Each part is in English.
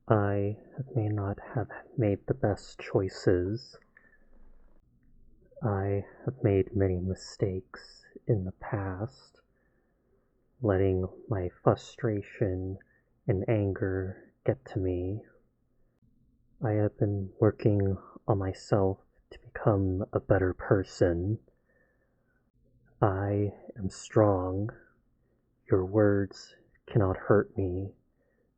I may not have made the best choices. I have made many mistakes in the past, letting my frustration and anger get to me. I have been working on myself to become a better person. I am strong. Your words cannot hurt me.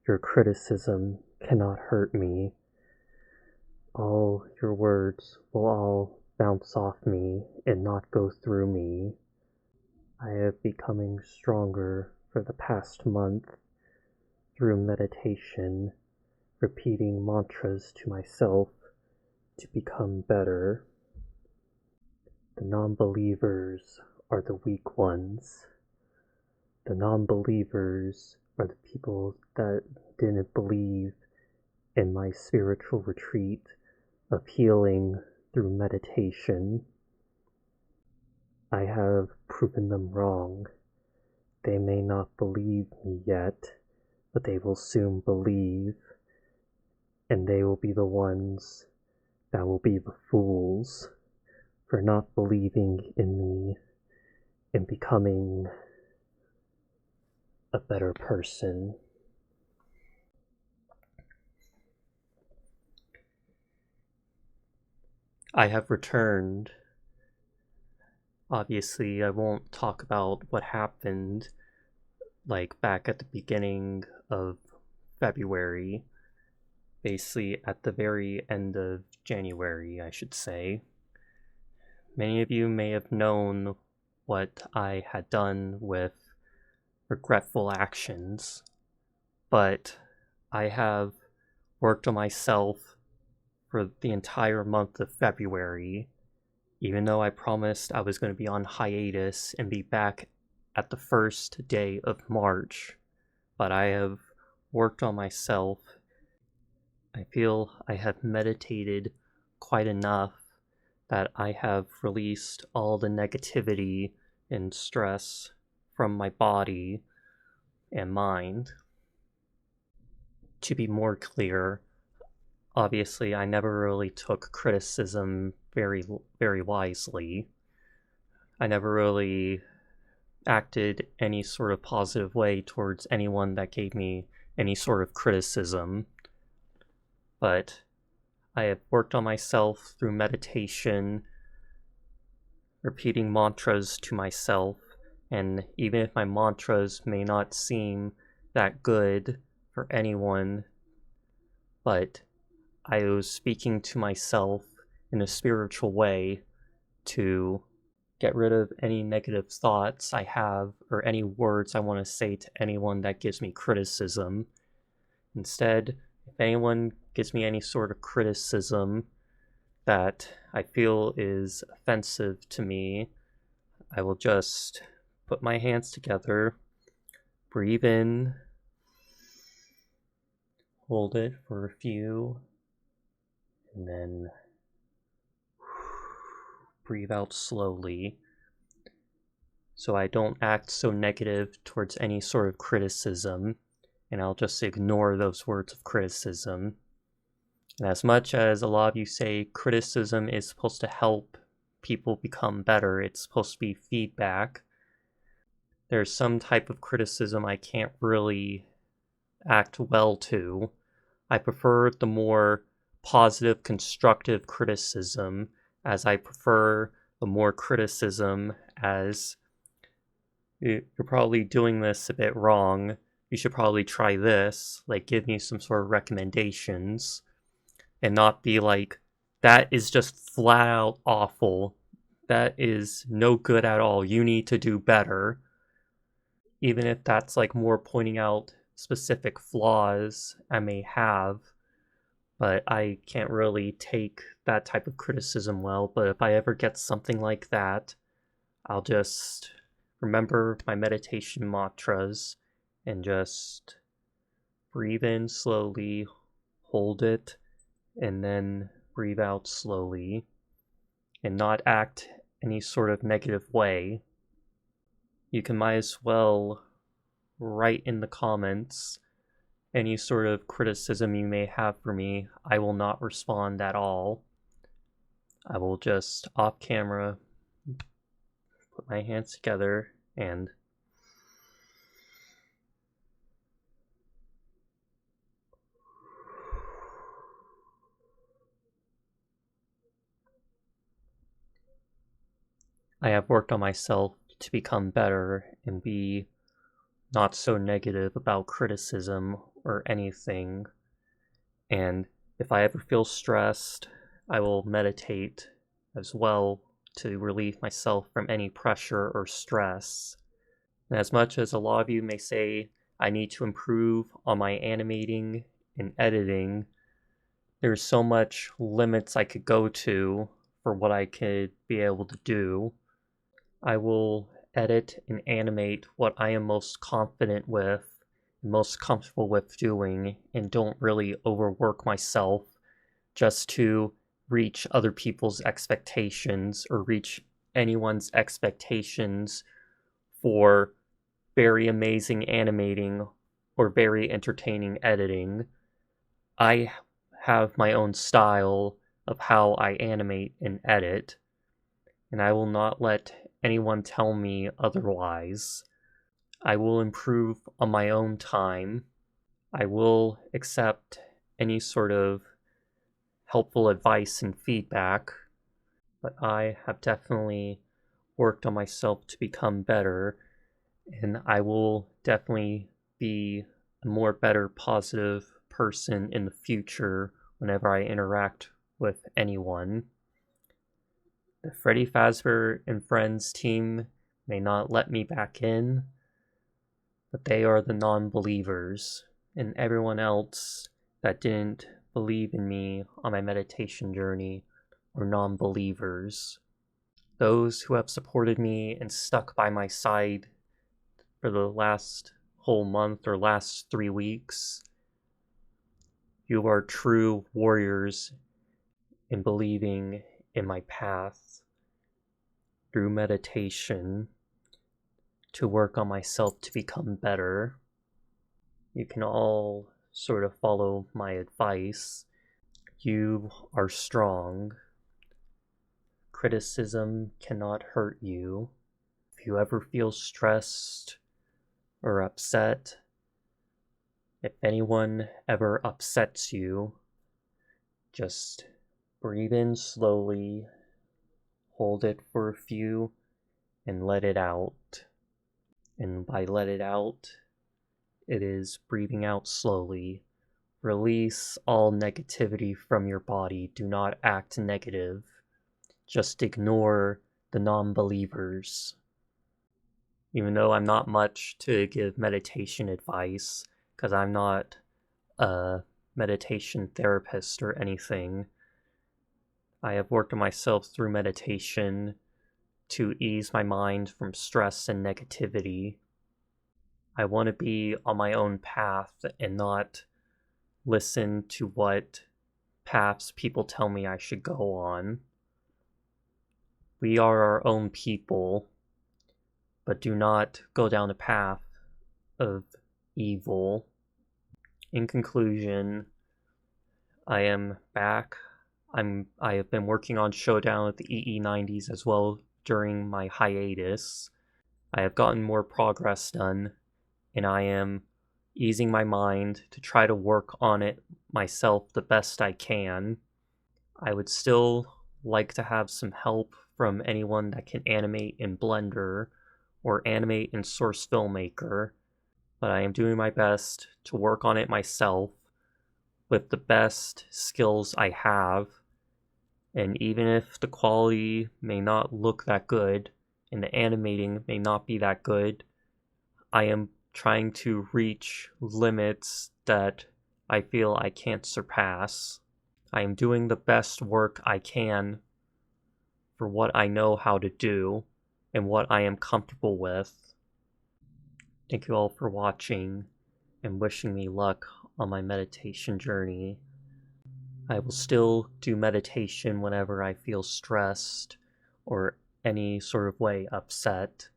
Your criticism cannot hurt me. All your words will all bounce off me and not go through me. I have becoming stronger for the past month through meditation, repeating mantras to myself to become better. The non-believers are the weak ones. The non-believers are the people that didn't believe in my spiritual retreat of healing through meditation. I have proven them wrong. They may not believe me yet, but they will soon believe, and they will be the ones that will be the fools for not believing in me and becoming a better person. I have returned. Obviously, I won't talk about what happened, like back at the beginning of February, basically at the very end of January, I should say. Many of you may have known what I had done with regretful actions, but I have worked on myself for the entire month of February, even though I promised I was going to be on hiatus and be back at the first day of March. But I have worked on myself. I feel I have meditated quite enough that I have released all the negativity and stress from my body and mind. To be more clear, obviously I never really took criticism very wisely. I never really acted any sort of positive way towards anyone that gave me any sort of criticism. But I have worked on myself through meditation, repeating mantras to myself, and even if my mantras may not seem that good for anyone, but I was speaking to myself in a spiritual way to get rid of any negative thoughts I have or any words I want to say to anyone that gives me criticism. Instead, if anyone gives me any sort of criticism that I feel is offensive to me, I will just put my hands together, breathe in, hold it for a few, and then breathe out slowly so I don't act so negative towards any sort of criticism, and I'll just ignore those words of criticism. And as much as a lot of you say criticism is supposed to help people become better, it's supposed to be feedback, there's some type of criticism I can't really act well to. I prefer the more positive, constructive criticism, as I prefer the more criticism as you're probably doing this a bit wrong, you should probably try this, like give me some sort of recommendations, and not be like, that is just flat out awful, that is no good at all, you need to do better. Even if that's like more pointing out specific flaws I may have, but I can't really take that type of criticism well. But if I ever get something like that, I'll just remember my meditation mantras and just breathe in slowly, hold it, and then breathe out slowly, and not act any sort of negative way. You can might as well write in the comments Any sort of criticism you may have for me, I will not respond at all. I will just off camera put my hands together and I have worked on myself to become better and be not so negative about criticism or anything. And if I ever feel stressed, I will meditate as well to relieve myself from any pressure or stress. And as much as a lot of you may say I need to improve on my animating and editing, there's so much limits I could go to for what I could be able to do. I will edit and animate what I am most confident with, most comfortable with doing, and don't really overwork myself just to reach other people's expectations or reach anyone's expectations for very amazing animating or very entertaining editing. I have my own style of how I animate and edit, and I will not let anyone tell me otherwise. I will improve on my own time. I will accept any sort of helpful advice and feedback, but I have definitely worked on myself to become better, and I will definitely be a more better positive person in the future whenever I interact with anyone. The Freddy Fazbear and Friends team may not let me back in, but they are the non-believers, and everyone else that didn't believe in me on my meditation journey are non-believers. Those who have supported me and stuck by my side for the last whole month or last 3 weeks, you are true warriors in believing in my path through meditation to work on myself to become better. You can all sort of follow my advice. You are strong. Criticism cannot hurt you. If you ever feel stressed or upset, if anyone ever upsets you, just breathe in slowly, hold it for a few, and let it out. And by let it out, it is breathing out slowly. Release all negativity from your body. Do not act negative. Just ignore the non-believers. Even though I'm not much to give meditation advice, because I'm not a meditation therapist or anything, I have worked on myself through meditation to ease my mind from stress and negativity. I want to be on my own path and not listen to what paths people tell me I should go on. We are our own people, but do not go down a path of evil. In conclusion, I am back. I have been working on Showdown at the EE90s as well during my hiatus. I have gotten more progress done, and I am easing my mind to try to work on it myself the best I can. I would still like to have some help from anyone that can animate in Blender or animate in Source Filmmaker, but I am doing my best to work on it myself with the best skills I have. And even if the quality may not look that good and the animating may not be that good, I am trying to reach limits that I feel I can't surpass. I am doing the best work I can for what I know how to do and what I am comfortable with. Thank you all for watching and wishing me luck on my meditation journey. I will still do meditation whenever I feel stressed or any sort of way upset,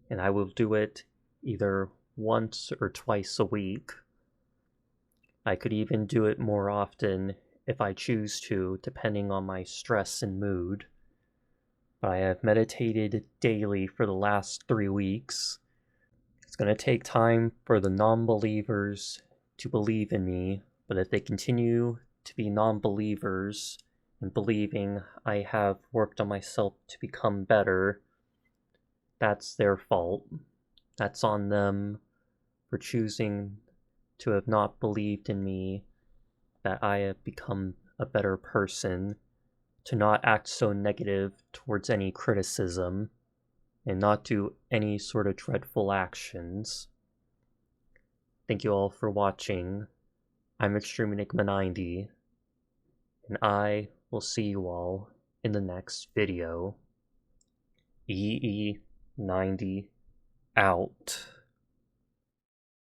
and I will do it either once or twice a week. I could even do it more often if I choose to, depending on my stress and mood. But I have meditated daily for the last 3 weeks. It's going to take time for the non-believers to believe in me, but if they continue to be non-believers and believing I have worked on myself to become better, that's their fault. That's on them for choosing to have not believed in me that I have become a better person, to not act so negative towards any criticism, and not do any sort of dreadful actions. Thank you all for watching. I'm Extreme Enigma 90, and I will see you all in the next video. EE90 out.